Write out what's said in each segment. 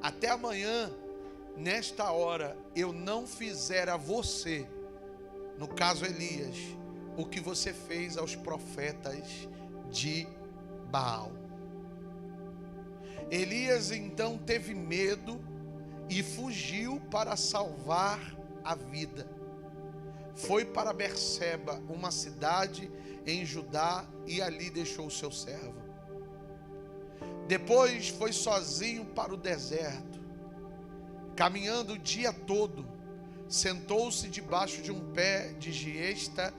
até amanhã, nesta hora, eu não fizer a você, no caso Elias, o que você fez aos profetas de Baal. Elias então teve medo e fugiu para salvar a vida. Foi para Berseba, uma cidade em Judá, e ali deixou o seu servo. Depois foi sozinho para o deserto. Caminhando o dia todo, sentou-se debaixo de um pé de giesta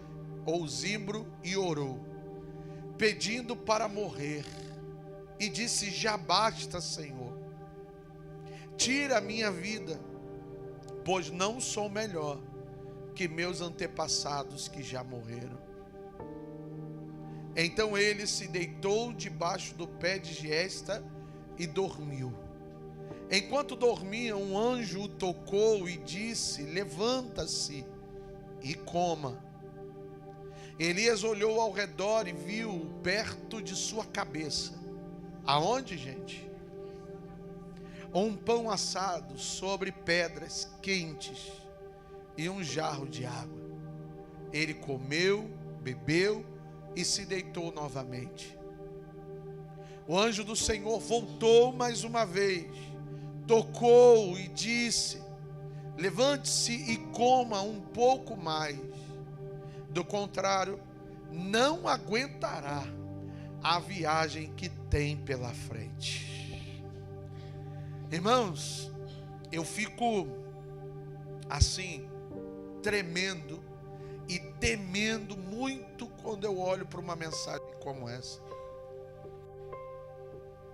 ou zimbro e orou, pedindo para morrer. E disse: já basta, Senhor, tira a minha vida, pois não sou melhor que meus antepassados que já morreram. Então ele se deitou debaixo do pé de giesta e dormiu. Enquanto dormia, um anjo o tocou e disse: levanta-se e coma. Elias olhou ao redor e viu perto de sua cabeça. Aonde, gente? Um pão assado sobre pedras quentes e um jarro de água. Ele comeu, bebeu e se deitou novamente. O anjo do Senhor voltou mais uma vez, tocou e disse: levante-se e coma um pouco mais. Do contrário, não aguentará a viagem que tem pela frente. Irmãos, eu fico assim, tremendo e temendo muito quando eu olho para uma mensagem como essa.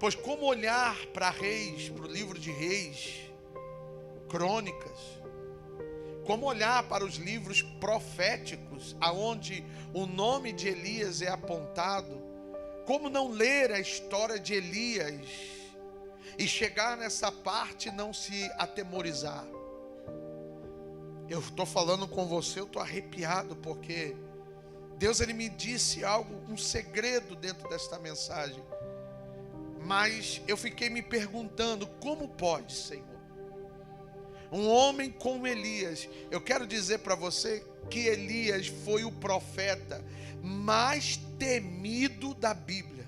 Pois como olhar para Reis, para o livro de Reis, Crônicas, como olhar para os livros proféticos, aonde o nome de Elias é apontado, como não ler a história de Elias e chegar nessa parte e não se atemorizar? Eu estou falando com você, eu estou arrepiado, porque Deus, Ele me disse algo, um segredo dentro desta mensagem. Mas eu fiquei me perguntando, como pode, Senhor? Um homem como Elias. Eu quero dizer para você que Elias foi o profeta mais temido da Bíblia.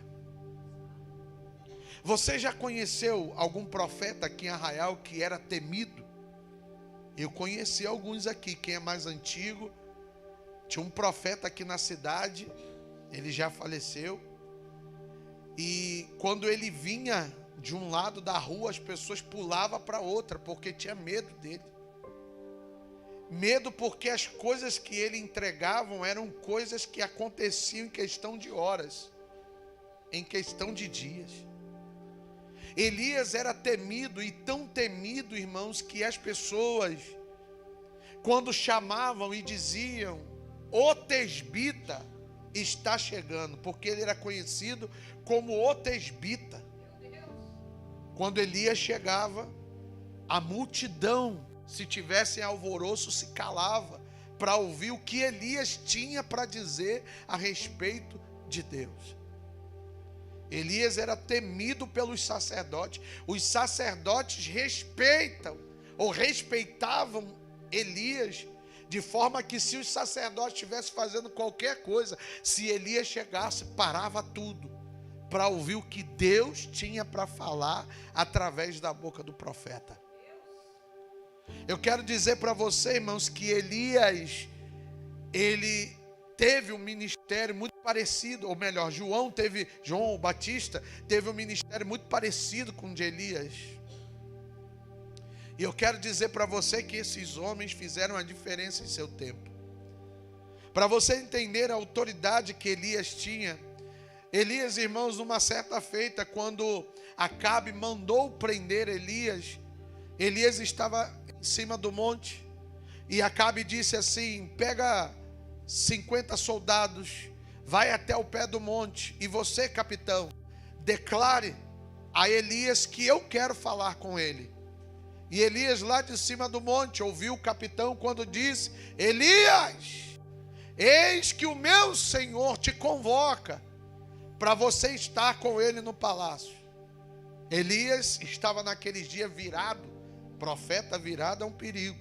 Você já conheceu algum profeta aqui em Arraial que era temido? Eu conheci alguns aqui. Quem é mais antigo, tinha um profeta aqui na cidade, ele já faleceu. E quando ele vinha de um lado da rua, as pessoas pulavam para outra, porque tinha medo dele. Medo porque as coisas que ele entregavam eram coisas que aconteciam em questão de horas, em questão de dias. Elias era temido, e tão temido, irmãos, que as pessoas, quando chamavam e diziam: o tesbita está chegando, porque ele era conhecido como o tesbita. Quando Elias chegava, a multidão, se tivesse em alvoroço, se calava para ouvir o que Elias tinha para dizer a respeito de Deus. Elias era temido pelos sacerdotes. Os sacerdotes respeitavam Elias, de forma que se os sacerdotes estivessem fazendo qualquer coisa, se Elias chegasse, parava tudo para ouvir o que Deus tinha para falar através da boca do profeta. Eu quero dizer para você, irmãos, que Elias, ele teve um ministério muito parecido, ou melhor, João o Batista teve um ministério muito parecido com o de Elias. E eu quero dizer para você que esses homens fizeram a diferença em seu tempo. Para você entender a autoridade que Elias tinha, Elias, irmãos, numa certa feita, quando Acabe mandou prender Elias, Elias estava em cima do monte, e Acabe disse assim: pega 50 soldados, vai até o pé do monte, e você, capitão, declare a Elias que eu quero falar com ele. E Elias, lá de cima do monte, ouviu o capitão quando disse: Elias, eis que o meu Senhor te convoca para você estar com ele no palácio. Elias estava naqueles dias virado. Profeta virado é um perigo.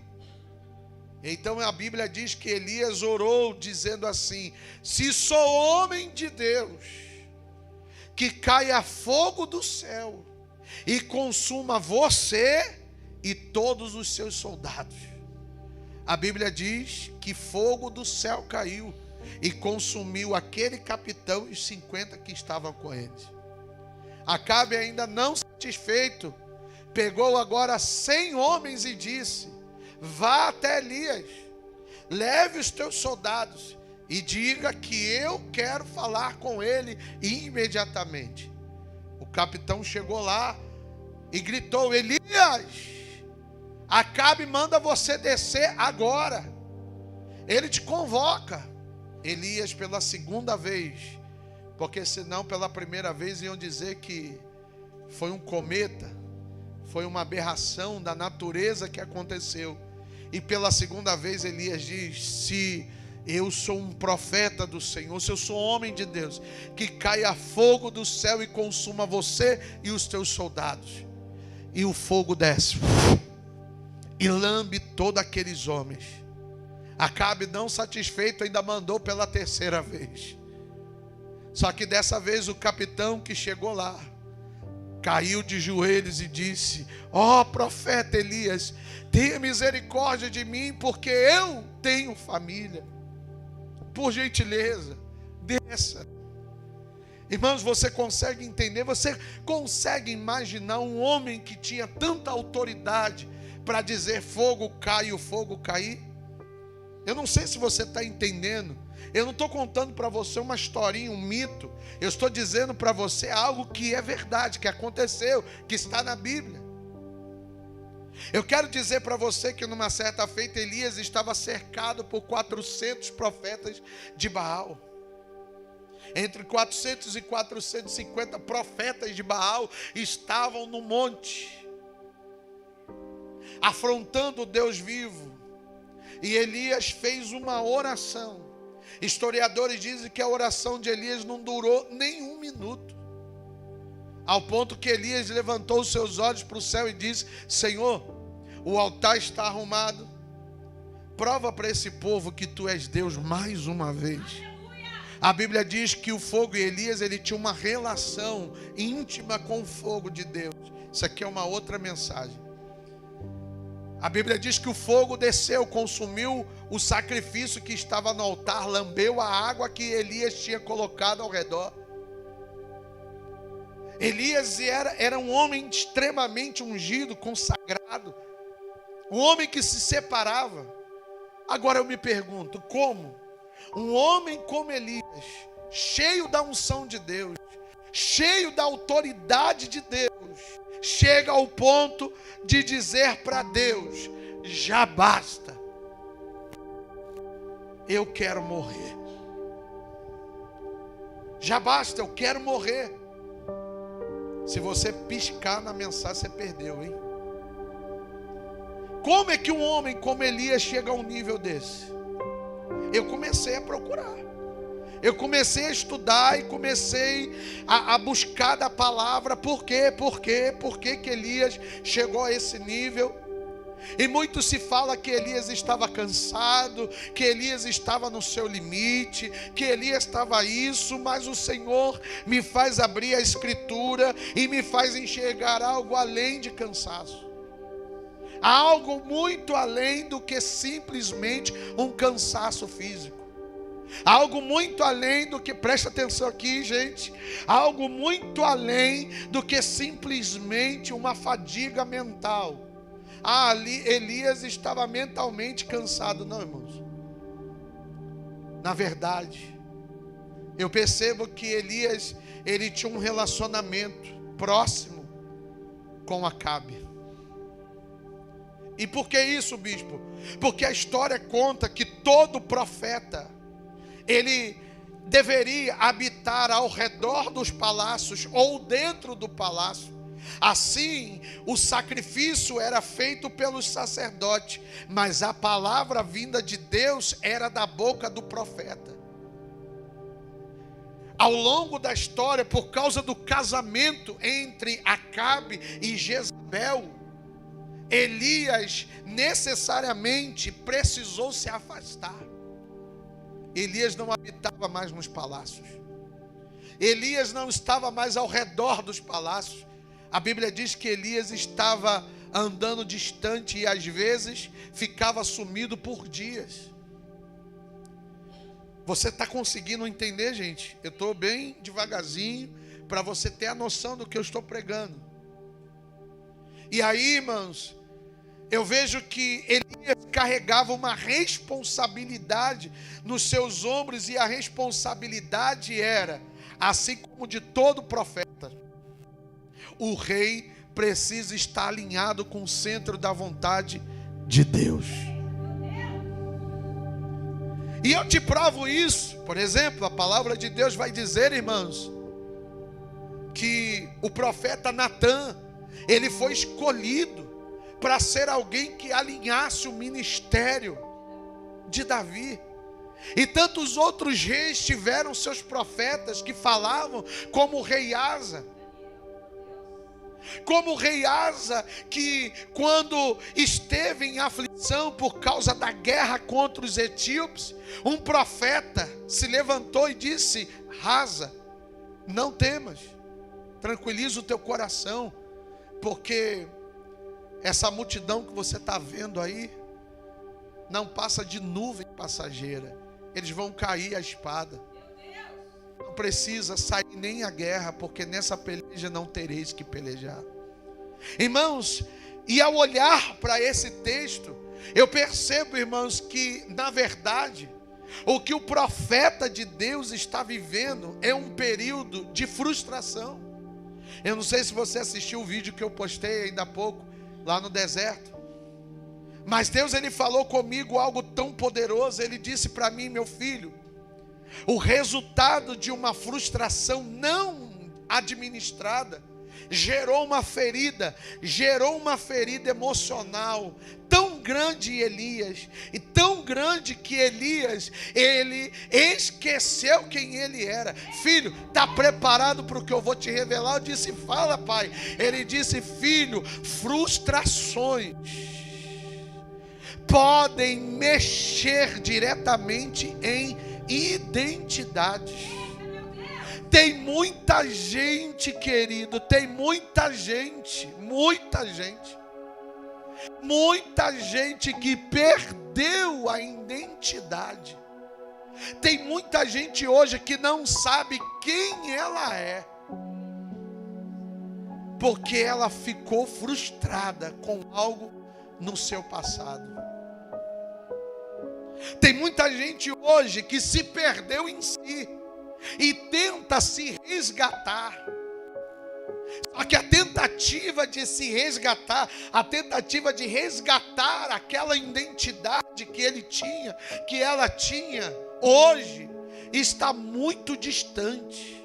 Então a Bíblia diz que Elias orou dizendo assim: se sou homem de Deus, que caia fogo do céu e consuma você e todos os seus soldados. A Bíblia diz que fogo do céu caiu e consumiu aquele capitão e os 50 que estavam com eles. Acabe, ainda não satisfeito, pegou agora 100 homens e disse: vá até Elias, leve os teus soldados e diga que eu quero falar com ele imediatamente. O capitão chegou lá e gritou: Elias, Acabe manda você descer agora. Ele te convoca. Elias, pela segunda vez, porque senão pela primeira vez iam dizer que foi um cometa, foi uma aberração da natureza que aconteceu. E pela segunda vez Elias diz: se eu sou um profeta do Senhor, se eu sou homem de Deus, que caia fogo do céu e consuma você e os teus soldados. E o fogo desce e lambe todos aqueles homens. Acabe, não satisfeito, ainda mandou pela terceira vez. Só que dessa vez o capitão que chegou lá caiu de joelhos e disse: ó profeta Elias, tenha misericórdia de mim, porque eu tenho família. Por gentileza, desça. Irmãos, você consegue entender? Você consegue imaginar um homem que tinha tanta autoridade para dizer fogo cai e o fogo cair? Eu não sei se você está entendendo. Eu não estou contando para você uma historinha, um mito. Eu estou dizendo para você algo que é verdade, que aconteceu, que está na Bíblia. Eu quero dizer para você que numa certa feita Elias estava cercado por 400 profetas de Baal. Entre 400 e 450 profetas de Baal estavam no monte, afrontando o Deus vivo. E Elias fez uma oração. Historiadores dizem que a oração de Elias não durou nem um minuto. Ao ponto que Elias levantou os seus olhos para o céu e disse: Senhor, o altar está arrumado. Prova para esse povo que tu és Deus mais uma vez. A Bíblia diz que o fogo e Elias, ele tinha uma relação íntima com o fogo de Deus. Isso aqui é uma outra mensagem. A Bíblia diz que o fogo desceu, consumiu o sacrifício que estava no altar, lambeu a água que Elias tinha colocado ao redor. Elias era um homem extremamente ungido, consagrado, um homem que se separava. Agora eu me pergunto, como um homem como Elias, cheio da unção de Deus, cheio da autoridade de Deus, chega ao ponto de dizer para Deus: já basta, eu quero morrer. Já basta, eu quero morrer. Se você piscar na mensagem, você perdeu, hein? Como é que um homem como Elias chega a um nível desse? Eu comecei a procurar. Eu comecei a estudar e comecei a buscar da palavra. Por quê? Por que Elias chegou a esse nível? E muito se fala que Elias estava cansado, que Elias estava no seu limite, que Elias estava isso, mas o Senhor me faz abrir a Escritura e me faz enxergar algo além de cansaço. Algo muito além do que simplesmente um cansaço físico. Algo muito além do que, presta atenção aqui, gente, algo muito além do que simplesmente uma fadiga mental. Ali Elias estava mentalmente cansado. Não, irmãos. Na verdade, eu percebo que Elias, ele tinha um relacionamento próximo com Acabe. E por que isso, bispo? Porque a história conta que todo profeta, ele deveria habitar ao redor dos palácios ou dentro do palácio. Assim, o sacrifício era feito pelos sacerdotes, mas a palavra vinda de Deus era da boca do profeta. Ao longo da história, por causa do casamento entre Acabe e Jezabel, Elias necessariamente precisou se afastar. Elias não habitava mais nos palácios. Elias não estava mais ao redor dos palácios. A Bíblia diz que Elias estava andando distante e às vezes ficava sumido por dias. Você está conseguindo entender, gente? Eu estou bem devagarzinho para você ter a noção do que eu estou pregando. E aí, irmãos, eu vejo que Elias carregava uma responsabilidade nos seus ombros, e a responsabilidade era, assim como de todo profeta, o rei precisa estar alinhado com o centro da vontade de Deus. E eu te provo isso. Por exemplo, a palavra de Deus vai dizer, irmãos, que o profeta Natã, ele foi escolhido para ser alguém que alinhasse o ministério de Davi. E tantos outros reis tiveram seus profetas que falavam, como o rei Asa. Como o rei Asa, que quando esteve em aflição por causa da guerra contra os etíopes, um profeta se levantou e disse: Asa, não temas, tranquiliza o teu coração, porque essa multidão que você está vendo aí não passa de nuvem passageira, eles vão cair à espada. Não precisa sair nem a guerra, porque nessa peleja não tereis que pelejar. Irmãos, e ao olhar para esse texto, eu percebo, irmãos, que na verdade o que o profeta de Deus está vivendo é um período de frustração. Eu não sei se você assistiu o vídeo que eu postei ainda há pouco, lá no deserto. Mas Deus, ele falou comigo algo tão poderoso. Ele disse para mim: meu filho, o resultado de uma frustração não administrada gerou uma ferida emocional tão grande em Elias, e tão grande que Elias, ele esqueceu quem ele era. Filho, está preparado para o que eu vou te revelar? Eu disse: fala, pai. Ele disse: filho, frustrações podem mexer diretamente em identidades. Tem muita gente, querido, tem muita gente que perdeu a identidade. Tem muita gente hoje que não sabe quem ela é, porque ela ficou frustrada com algo no seu passado. Tem muita gente hoje que se perdeu em si e tenta se resgatar. Só que a tentativa de se resgatar, a tentativa de resgatar aquela identidade que ele tinha, que ela tinha, hoje está muito distante.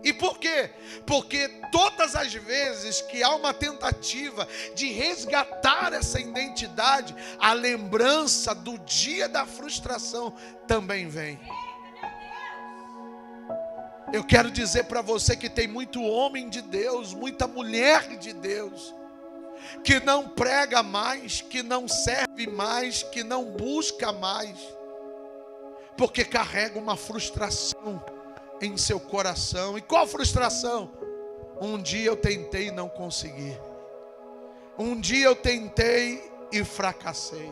E por quê? Porque todas as vezes que há uma tentativa de resgatar essa identidade, a lembrança do dia da frustração também vem. Eu quero dizer para você que tem muito homem de Deus, muita mulher de Deus, que não prega mais, que não serve mais, que não busca mais, porque carrega uma frustração em seu coração. E qual frustração? Um dia eu tentei e não consegui. Um dia eu tentei e fracassei.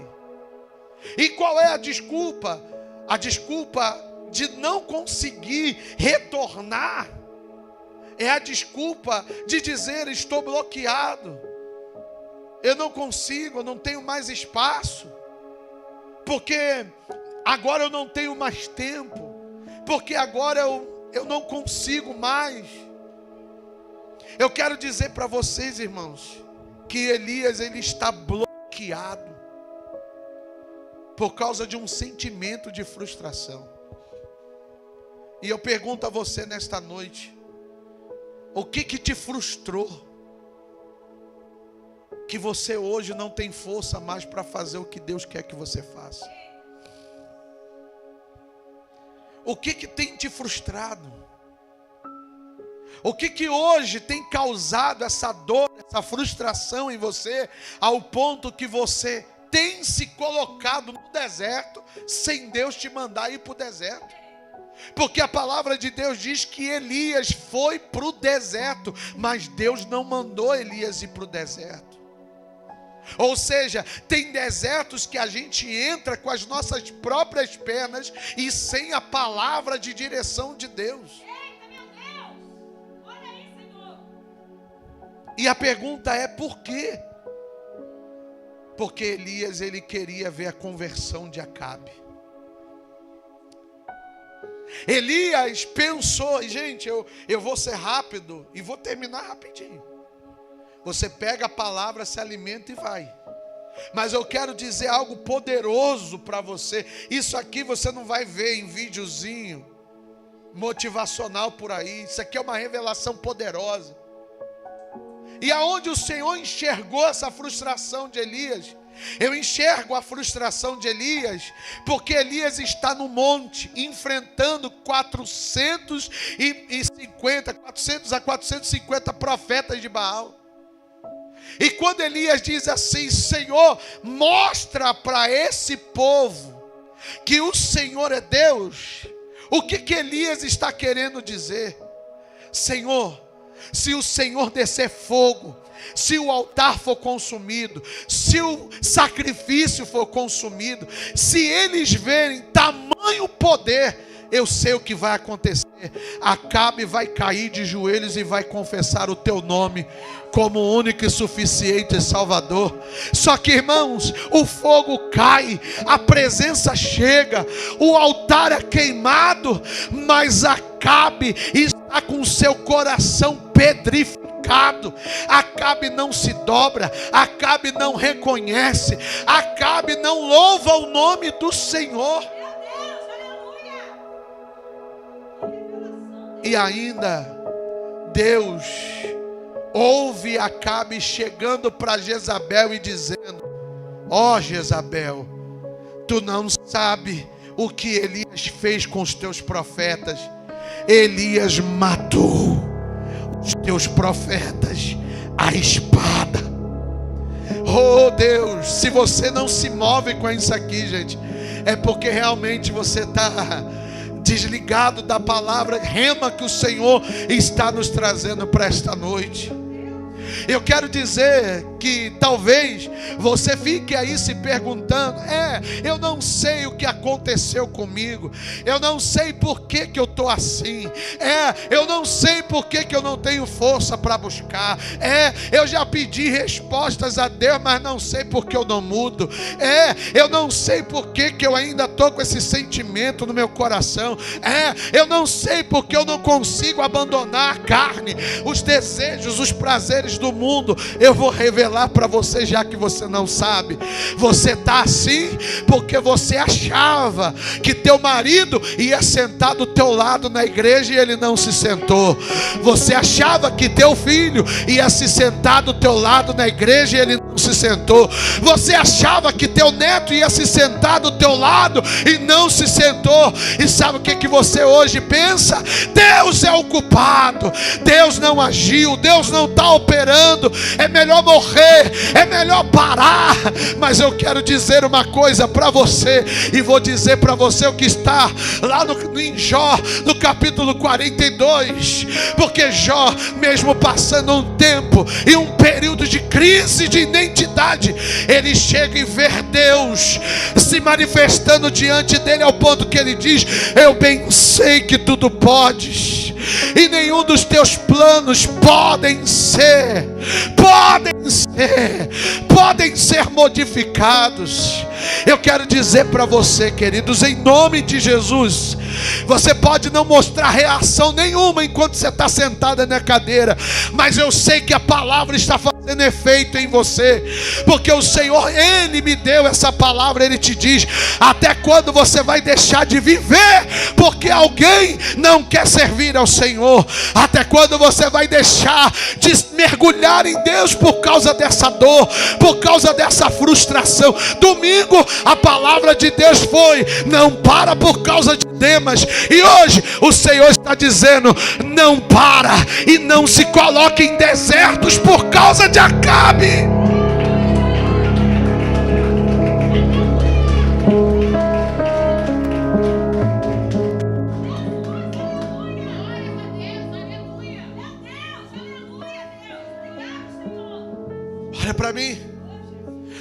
E qual é a desculpa? A desculpa de não conseguir retornar é a desculpa de dizer: estou bloqueado, eu não consigo, eu não tenho mais espaço, porque agora eu não tenho mais tempo, porque agora eu não consigo mais. Eu quero dizer para vocês, irmãos, que Elias, ele está bloqueado por causa de um sentimento de frustração. E eu pergunto a você nesta noite: o que te frustrou? Que você hoje não tem força mais para fazer o que Deus quer que você faça. O que tem te frustrado? O que hoje tem causado essa dor, essa frustração em você, ao ponto que você tem se colocado no deserto, sem Deus te mandar ir para o deserto? Porque a palavra de Deus diz que Elias foi para o deserto, mas Deus não mandou Elias ir para o deserto. Ou seja, tem desertos que a gente entra com as nossas próprias pernas e sem a palavra de direção de Deus. Eita, meu Deus! Olha aí, Senhor! E a pergunta é por quê? Porque Elias, ele queria ver a conversão de Acabe. Elias pensou, e gente, eu vou ser rápido e vou terminar rapidinho. Você pega a palavra, se alimenta e vai. Mas eu quero dizer algo poderoso para você. Isso aqui você não vai ver em videozinho motivacional por aí. Isso aqui é uma revelação poderosa. E aonde o Senhor enxergou essa frustração de Elias? Eu enxergo a frustração de Elias, porque Elias está no monte, enfrentando 400 a 450 profetas de Baal. E quando Elias diz assim: Senhor, mostra para esse povo que o Senhor é Deus, o que Elias está querendo dizer? Senhor, se o Senhor descer fogo, se o altar for consumido, se o sacrifício for consumido, se eles verem tamanho poder, eu sei o que vai acontecer. Acabe vai cair de joelhos e vai confessar o teu nome como único e suficiente Salvador. Só que, irmãos, o fogo cai, a presença chega, o altar é queimado, mas Acabe está com seu coração pedrificado. Acabe não se dobra, Acabe não reconhece, Acabe não louva o nome do Senhor. E ainda Deus ouve Acabe chegando para Jezabel e dizendo: ó Jezabel, tu não sabe o que Elias fez com os teus profetas. Elias matou os teus profetas à espada. Oh Deus, se você não se move com isso aqui, gente, é porque realmente você está desligado da palavra rema que o Senhor está nos trazendo para esta noite. Eu quero dizer que talvez você fique aí se perguntando: eu não sei o que aconteceu comigo, eu não sei por que eu estou assim, eu não sei por que eu não tenho força para buscar, eu já pedi respostas a Deus, mas não sei por que eu não mudo, eu não sei por que eu ainda estou com esse sentimento no meu coração, eu não sei por que eu não consigo abandonar a carne, os desejos, os prazeres do mundo. Eu vou revelar para você, já que você não sabe. Você está assim porque você achava que teu marido ia sentar do teu lado na igreja e ele não se sentou. Você achava que teu filho ia se sentar do teu lado na igreja e ele não se sentou. Você achava que teu neto ia se sentar do teu lado e não se sentou. E sabe o que você hoje pensa? Deus é o culpado, Deus não agiu, Deus não está operando, é melhor morrer, é melhor parar. Mas eu quero dizer uma coisa para você, e vou dizer para você o que está lá em Jó, no capítulo 42, porque Jó, mesmo passando um tempo e um período de crise de identidade, ele chega e vê Deus se manifestando diante dele, ao ponto que ele diz: eu bem sei que tudo podes, e nenhum dos teus planos podem ser modificados. Eu quero dizer para você, queridos, em nome de Jesus, você pode não mostrar reação nenhuma enquanto você está sentada na cadeira, mas eu sei que a palavra está fazendo efeito em você, porque o Senhor, Ele me deu essa palavra. Ele te diz: até quando você vai deixar de viver porque alguém não quer servir ao Senhor? Até quando você vai deixar de mergulhar em Deus por causa dessa dor, por causa dessa frustração? Domingo fogo, a palavra de Deus foi: não para por causa de Demas. E hoje o Senhor está dizendo: não para e não se coloque em desertos por causa de Acabe. Olha para mim.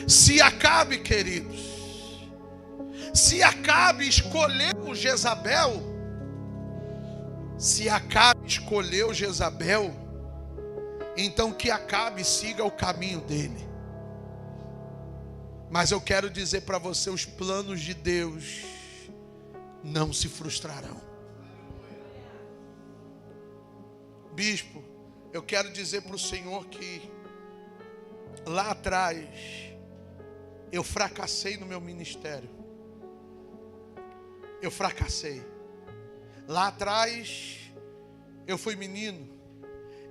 Se Acabe, queridos, se Acabe escolheu Jezabel, então que Acabe siga o caminho dele. Mas eu quero dizer para você, os planos de Deus não se frustrarão. Bispo, eu quero dizer para o Senhor que lá atrás eu fracassei no meu ministério. Eu fracassei. Lá atrás eu fui menino.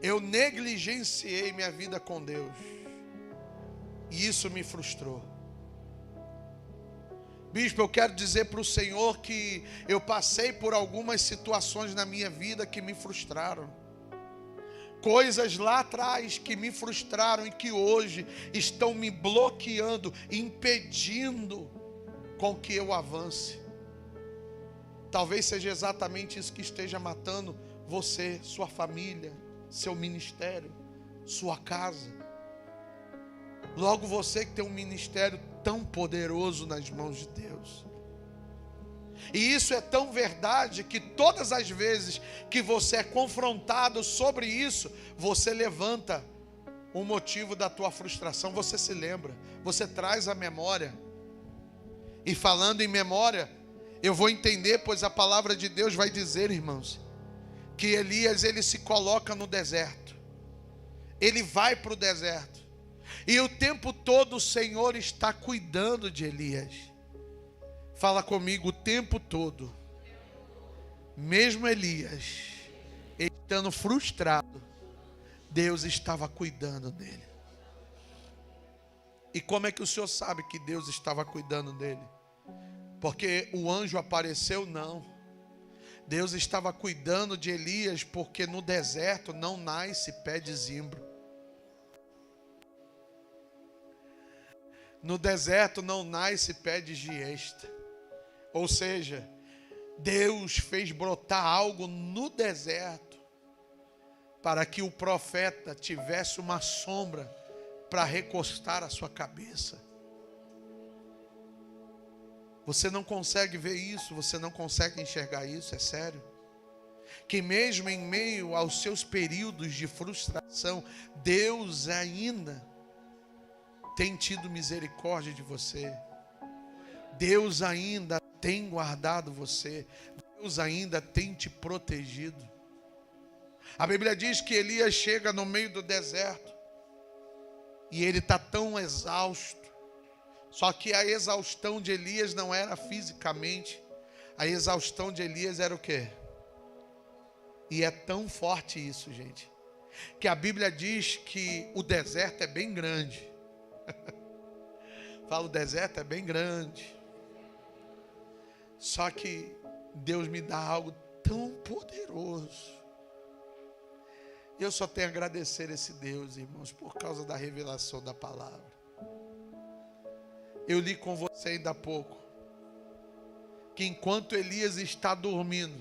Eu negligenciei minha vida com Deus. E isso me frustrou. Bispo, eu quero dizer para o Senhor que eu passei por algumas situações na minha vida que me frustraram. Coisas lá atrás que me frustraram e que hoje estão me bloqueando, impedindo com que eu avance. Talvez seja exatamente isso que esteja matando você, sua família, seu ministério, sua casa. Logo você que tem um ministério tão poderoso nas mãos de Deus. E isso é tão verdade que todas as vezes que você é confrontado sobre isso, você levanta o motivo da tua frustração, você se lembra, você traz a memória. E falando em memória, eu vou entender, pois a palavra de Deus vai dizer, irmãos, que Elias, ele se coloca no deserto. Ele vai para o deserto. E o tempo todo o Senhor está cuidando de Elias. Fala comigo, o tempo todo. Mesmo Elias estando frustrado, Deus estava cuidando dele. E como é que o Senhor sabe que Deus estava cuidando dele? Porque o anjo apareceu? Não. Deus estava cuidando de Elias porque no deserto não nasce pé de zimbro. No deserto não nasce pé de giesta. Ou seja, Deus fez brotar algo no deserto para que o profeta tivesse uma sombra para recostar a sua cabeça. Você não consegue ver isso, você não consegue enxergar isso, é sério? Que mesmo em meio aos seus períodos de frustração, Deus ainda tem tido misericórdia de você. Deus ainda tem guardado você. Deus ainda tem te protegido. A Bíblia diz que Elias chega no meio do deserto e ele está tão exausto. Só que a exaustão de Elias não era fisicamente. A exaustão de Elias era o quê? E é tão forte isso, gente, que a Bíblia diz que o deserto é bem grande. Fala, o deserto é bem grande. Só que Deus me dá algo tão poderoso. Eu só tenho a agradecer a esse Deus, irmãos, por causa da revelação da palavra. Eu li com você ainda há pouco que enquanto Elias está dormindo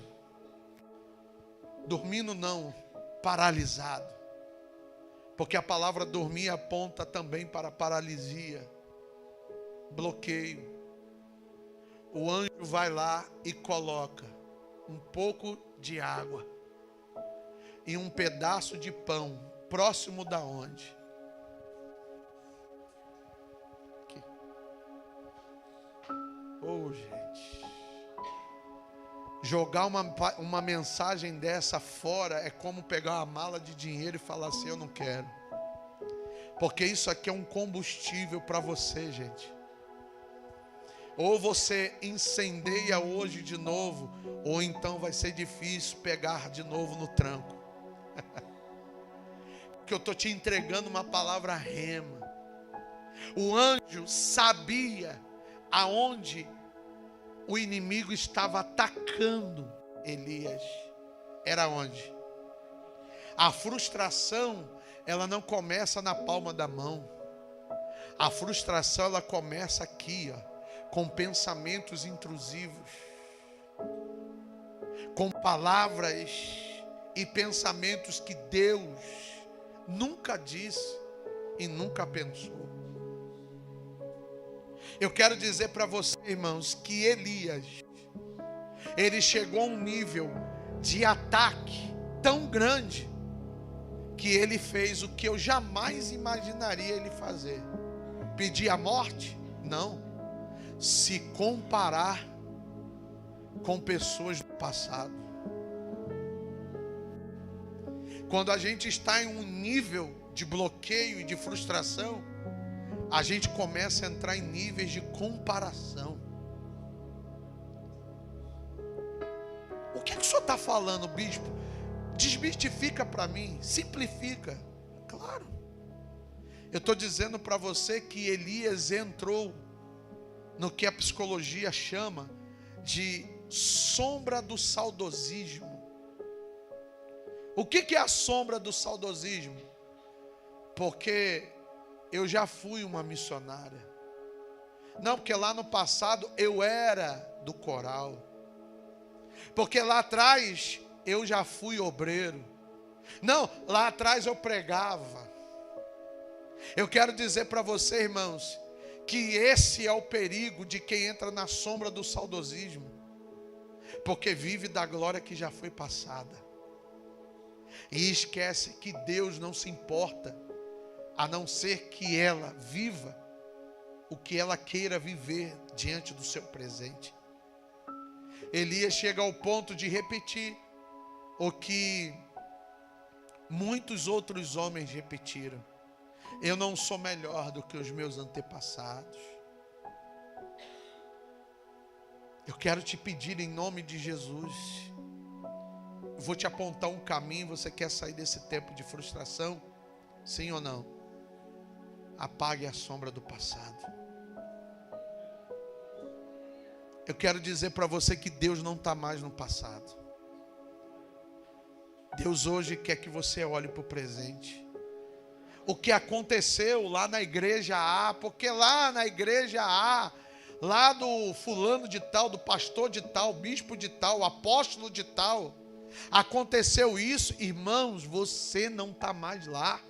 não, paralisado, porque a palavra dormir aponta também para paralisia, bloqueio. O anjo vai lá e coloca um pouco de água e um pedaço de pão próximo da onde? Aqui. Oh, gente. Jogar uma mensagem dessa fora é como pegar uma mala de dinheiro e falar assim: eu não quero. Porque isso aqui é um combustível para você, gente. Ou você incendeia hoje de novo, ou então vai ser difícil pegar de novo no tranco. Porque eu estou te entregando uma palavra rema. O anjo sabia aonde o inimigo estava atacando Elias. Era onde? A frustração, ela não começa na palma da mão. A frustração, ela começa aqui, com pensamentos intrusivos, com palavras e pensamentos que Deus nunca disse e nunca pensou. Eu quero dizer para você, irmãos, que Elias, ele chegou a um nível de ataque tão grande que ele fez o que eu jamais imaginaria ele fazer. Pedir a morte? Não. Se comparar com pessoas do passado. Quando a gente está em um nível de bloqueio e de frustração, a gente começa a entrar em níveis de comparação. O que o senhor está falando, bispo? Desmistifica para mim, simplifica. Claro. Eu estou dizendo para você que Elias entrou no que a psicologia chama de sombra do saudosismo. O que é a sombra do saudosismo? Porque eu já fui uma missionária. Não, porque lá no passado eu era do coral. Porque lá atrás eu já fui obreiro. Não, lá atrás eu pregava. Eu quero dizer para você, irmãos, que esse é o perigo de quem entra na sombra do saudosismo. Porque vive da glória que já foi passada. E esquece que Deus não se importa, a não ser que ela viva o que ela queira viver diante do seu presente. Elias chega ao ponto de repetir o que muitos outros homens repetiram: eu não sou melhor do que os meus antepassados. Eu quero te pedir em nome de Jesus, eu vou te apontar um caminho. Você quer sair desse tempo de frustração? Sim ou não? Apague a sombra do passado. Eu quero dizer para você que Deus não está mais no passado. Deus hoje quer que você olhe para o presente. O que aconteceu lá na igreja A, porque lá na igreja A, lá do fulano de tal, do pastor de tal, bispo de tal, apóstolo de tal, aconteceu isso, irmãos, você não está mais lá.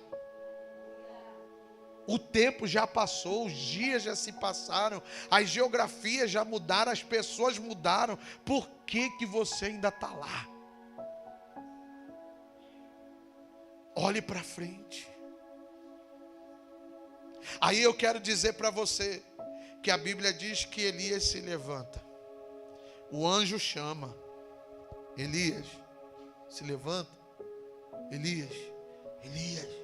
O tempo já passou, os dias já se passaram, as geografias já mudaram, as pessoas mudaram. Por que você ainda está lá? Olhe para frente. Aí eu quero dizer para você que a Bíblia diz que Elias se levanta. O anjo chama. Elias, se levanta. Elias, Elias.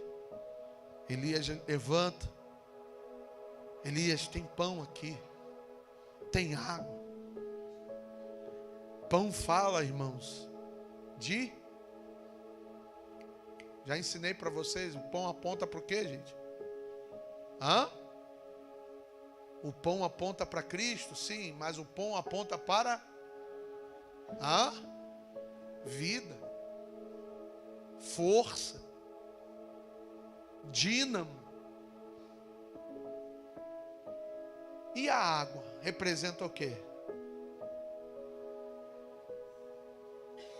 Elias levanta. Elias, tem pão aqui. Tem água. Pão fala, irmãos, de... Já ensinei para vocês, o pão aponta para o quê, gente? O pão aponta para Cristo, sim, mas o pão aponta para vida, força, dínamo. E a água representa o quê?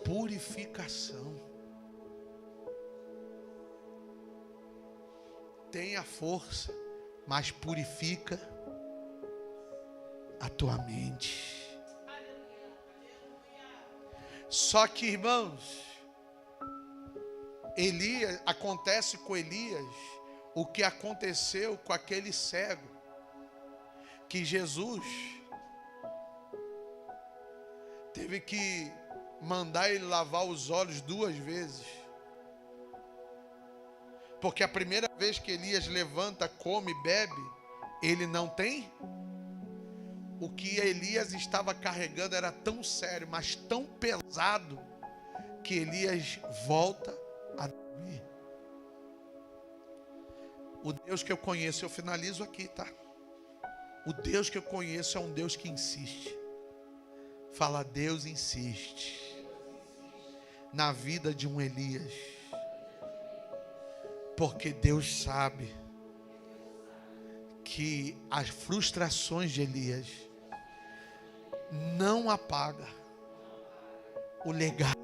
Purificação. Tem a força, mas purifica a tua mente. Só que, irmãos, Elias, acontece com Elias o que aconteceu com aquele cego, que Jesus teve que mandar ele lavar os olhos 2 vezes. Porque a primeira vez que Elias levanta, come, bebe, ele não tem. O que Elias estava carregando era tão sério, mas tão pesado, que Elias volta a dormir. O Deus que eu conheço, eu finalizo aqui, tá? O Deus que eu conheço é um Deus que insiste. Fala, Deus insiste na vida de um Elias. Porque Deus sabe que as frustrações de Elias não apaga o legado,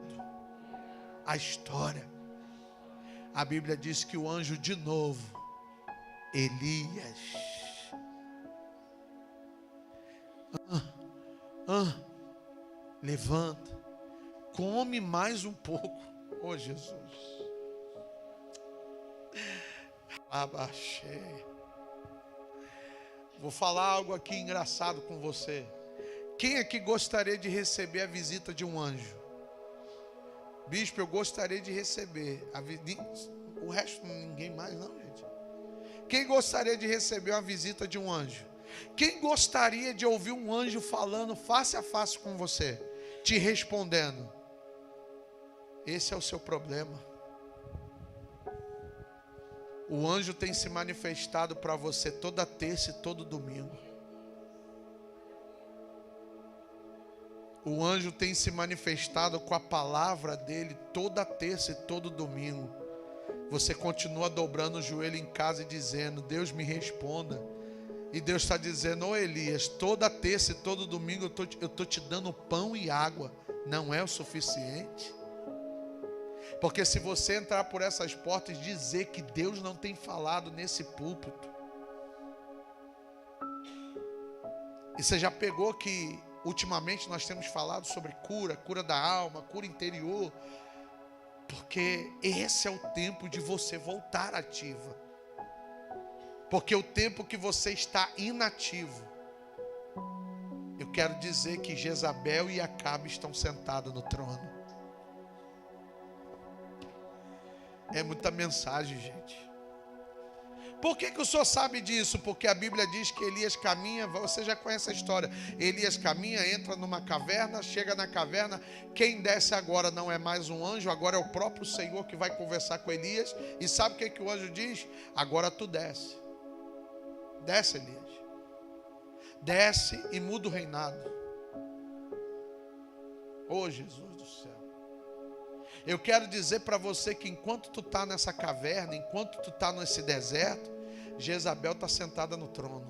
a história. A Bíblia diz que o anjo de novo, Elias, levanta, come mais um pouco. Oh Jesus, abaixei. Vou falar algo aqui engraçado com você. Quem aqui gostaria de receber a visita de um anjo? Bispo, eu gostaria de receber o resto ninguém mais não, gente. Quem gostaria de receber uma visita de um anjo? Quem gostaria de ouvir um anjo falando face a face com você, te respondendo? Esse é o seu problema. O anjo tem se manifestado para você toda terça e todo domingo. O anjo tem se manifestado com a palavra dele toda terça e todo domingo. Você continua dobrando o joelho em casa e dizendo, Deus me responda. E Deus está dizendo, ô Elias, toda terça e todo domingo eu estou te dando pão e água. Não é o suficiente? Porque se você entrar por essas portas e dizer que Deus não tem falado nesse púlpito, e você já pegou que ultimamente nós temos falado sobre cura da alma, cura interior, porque esse é o tempo de você voltar ativa. Porque o tempo que você está inativo, eu quero dizer que Jezabel e Acabe estão sentados no trono. É muita mensagem, gente. Por que o senhor sabe disso? Porque a Bíblia diz que Elias caminha, você já conhece a história. Elias caminha, entra numa caverna, chega na caverna. Quem desce agora não é mais um anjo, agora é o próprio Senhor que vai conversar com Elias. E sabe o que o anjo diz? Agora tu desce. Desce, Elias. Desce e muda o reinado. Oh, Jesus do céu. Eu quero dizer para você que enquanto tu está nessa caverna, enquanto tu está nesse deserto, Jezabel está sentada no trono.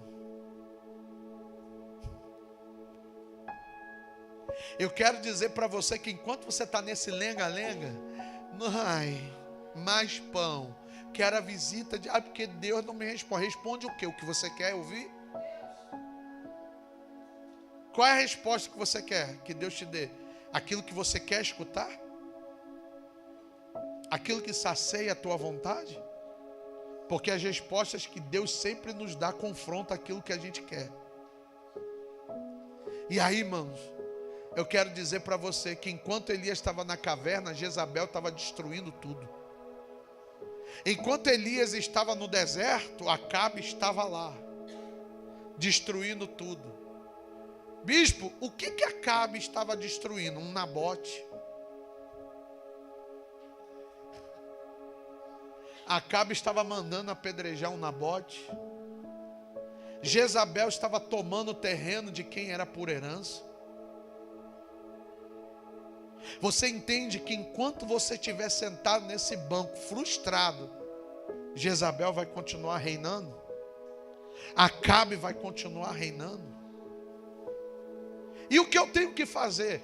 Eu quero dizer para você que enquanto você está nesse lenga-lenga, mais pão, quero a visita de... porque Deus não me responde. Responde o quê? O que você quer ouvir? Qual é a resposta que você quer que Deus te dê? Aquilo que você quer escutar? Aquilo que sacia a tua vontade? Porque as respostas que Deus sempre nos dá confrontam aquilo que a gente quer. E aí, irmãos, eu quero dizer para você que enquanto Elias estava na caverna, Jezabel estava destruindo tudo. Enquanto Elias estava no deserto, Acabe estava lá, destruindo tudo. Bispo, o que Acabe estava destruindo? Um Nabote. Acabe estava mandando apedrejar um Nabote. Jezabel estava tomando o terreno de quem era por herança. Você entende que enquanto você estiver sentado nesse banco frustrado, Jezabel vai continuar reinando? Acabe vai continuar reinando? E o que eu tenho que fazer?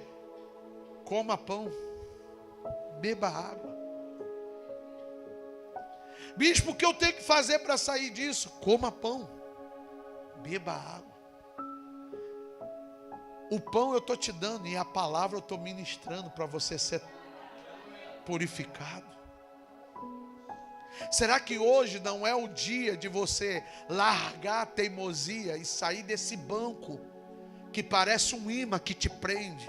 Coma pão, beba água. Bispo, o que eu tenho que fazer para sair disso? Coma pão, beba água. O pão eu estou te dando e a palavra eu estou ministrando para você ser purificado. Será que hoje não é o dia de você largar a teimosia e sair desse banco que parece um imã que te prende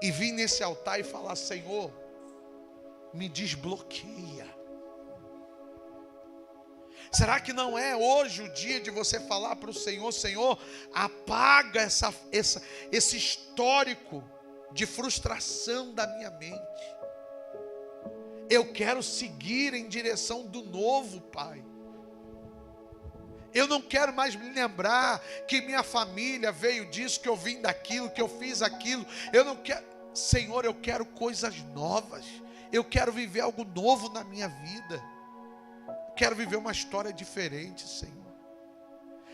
e vir nesse altar e falar, Senhor, me desbloqueia? Será que não é hoje o dia de você falar para o Senhor, Senhor, apaga esse histórico de frustração da minha mente. Eu quero seguir em direção do novo, Pai. Eu não quero mais me lembrar que minha família veio disso, que eu vim daquilo, que eu fiz aquilo. Eu não quero, Senhor, eu quero coisas novas. Eu quero viver algo novo na minha vida. Quero viver uma história diferente, Senhor.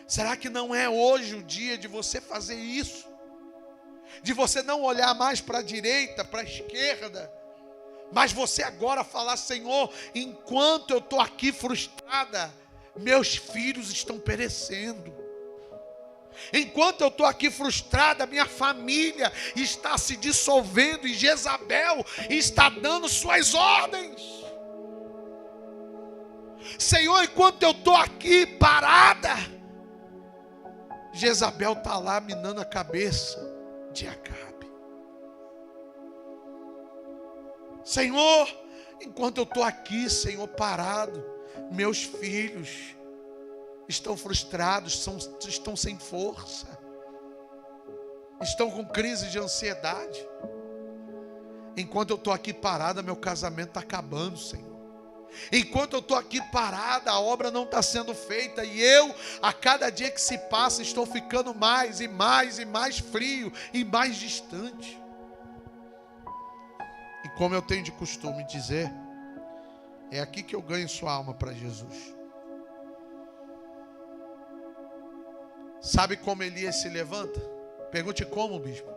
Será que não é hoje o dia de você fazer isso? De você não olhar mais para a direita, para a esquerda, mas você agora falar: Senhor, enquanto eu estou aqui frustrada, meus filhos estão perecendo. Enquanto eu estou aqui frustrada, minha família está se dissolvendo e Jezabel está dando suas ordens. Senhor, enquanto eu estou aqui parada, Jezabel está lá minando a cabeça de Acabe. Senhor, enquanto eu estou aqui, Senhor, parado, meus filhos estão frustrados, estão sem força, estão com crise de ansiedade. Enquanto eu estou aqui parada, meu casamento está acabando, Senhor. Enquanto eu estou aqui parada, a obra não está sendo feita. E eu, a cada dia que se passa, estou ficando mais e mais e mais frio e mais distante. E como eu tenho de costume dizer, é aqui que eu ganho sua alma para Jesus. Sabe como Elias se levanta? Pergunte como, bispo?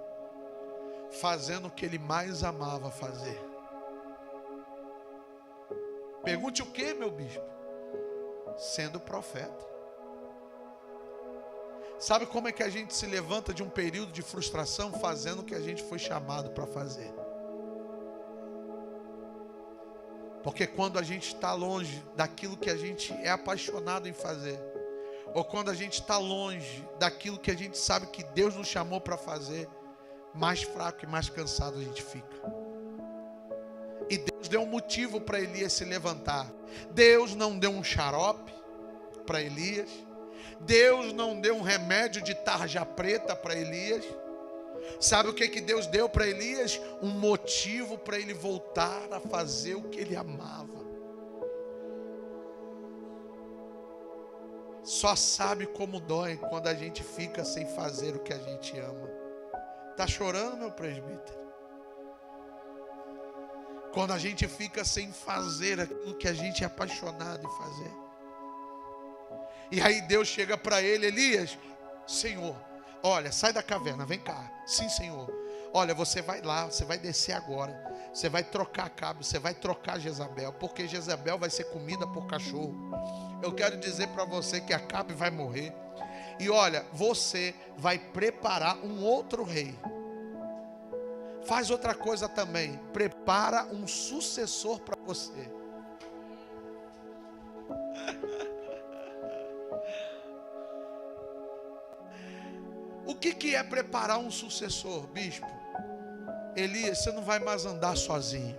Fazendo o que ele mais amava fazer. Pergunte o que, meu bispo? Sendo profeta. Sabe como é que a gente se levanta de um período de frustração? Fazendo o que a gente foi chamado para fazer. Porque quando a gente está longe daquilo que a gente é apaixonado em fazer, ou quando a gente está longe daquilo que a gente sabe que Deus nos chamou para fazer, mais fraco e mais cansado a gente fica. E Deus deu um motivo para Elias se levantar. Deus não deu um xarope para Elias. Deus não deu um remédio de tarja preta para Elias. Sabe o que Deus deu para Elias? Um motivo para ele voltar a fazer o que ele amava. Só sabe como dói quando a gente fica sem fazer o que a gente ama. Está chorando, meu presbítero? Quando a gente fica sem fazer aquilo que a gente é apaixonado em fazer. E aí Deus chega para ele: Elias, Senhor, olha, sai da caverna, vem cá. Sim, Senhor. Olha, você vai lá, você vai descer agora. Você vai trocar Acabe, você vai trocar Jezabel, porque Jezabel vai ser comida por cachorro. Eu quero dizer para você que Acabe vai morrer. E olha, você vai preparar um outro rei. Faz outra coisa também. Prepara um sucessor para você. O que é preparar um sucessor, bispo? Elias, você não vai mais andar sozinho.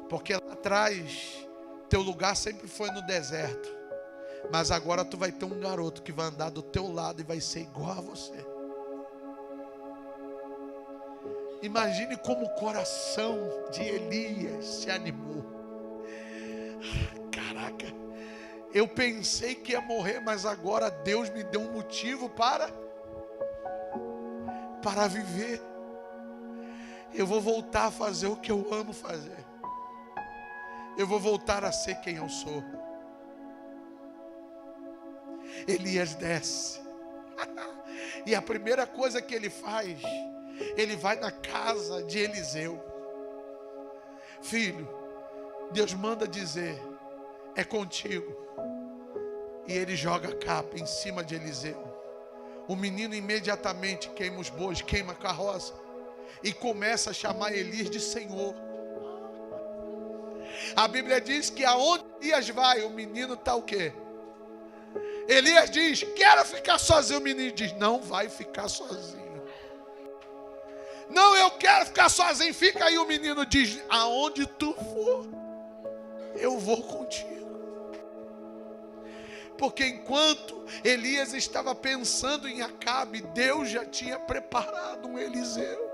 Porque lá atrás, teu lugar sempre foi no deserto. Mas agora tu vai ter um garoto que vai andar do teu lado e vai ser igual a você. Imagine como o coração de Elias se animou. Caraca, eu pensei que ia morrer, mas agora Deus me deu um motivo para viver. Eu vou voltar a fazer o que eu amo fazer. Eu vou voltar a ser quem eu sou. Elias desce. E a primeira coisa que ele faz, ele vai na casa de Eliseu. Filho, Deus manda dizer, é contigo. E ele joga a capa em cima de Eliseu. O menino imediatamente queima os bois, queima a carroça e começa a chamar Elias de Senhor. A Bíblia diz que aonde Elias vai, o menino está o quê? Elias diz, quero ficar sozinho. O menino diz, não vai ficar sozinho. Não, eu quero ficar sozinho. Fica aí. O menino diz, aonde tu for, eu vou contigo. Porque enquanto Elias estava pensando em Acabe, Deus já tinha preparado um Eliseu.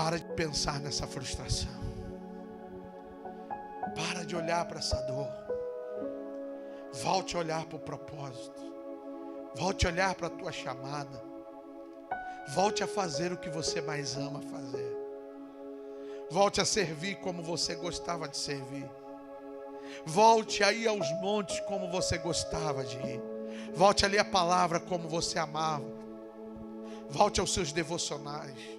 Para de pensar nessa frustração. Para de olhar para essa dor. Volte a olhar para o propósito. Volte a olhar para a tua chamada. Volte a fazer o que você mais ama fazer. Volte a servir como você gostava de servir. Volte a ir aos montes como você gostava de ir. Volte a ler a palavra como você amava. Volte aos seus devocionais.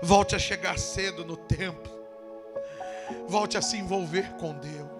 Volte a chegar cedo no templo. Volte a se envolver com Deus.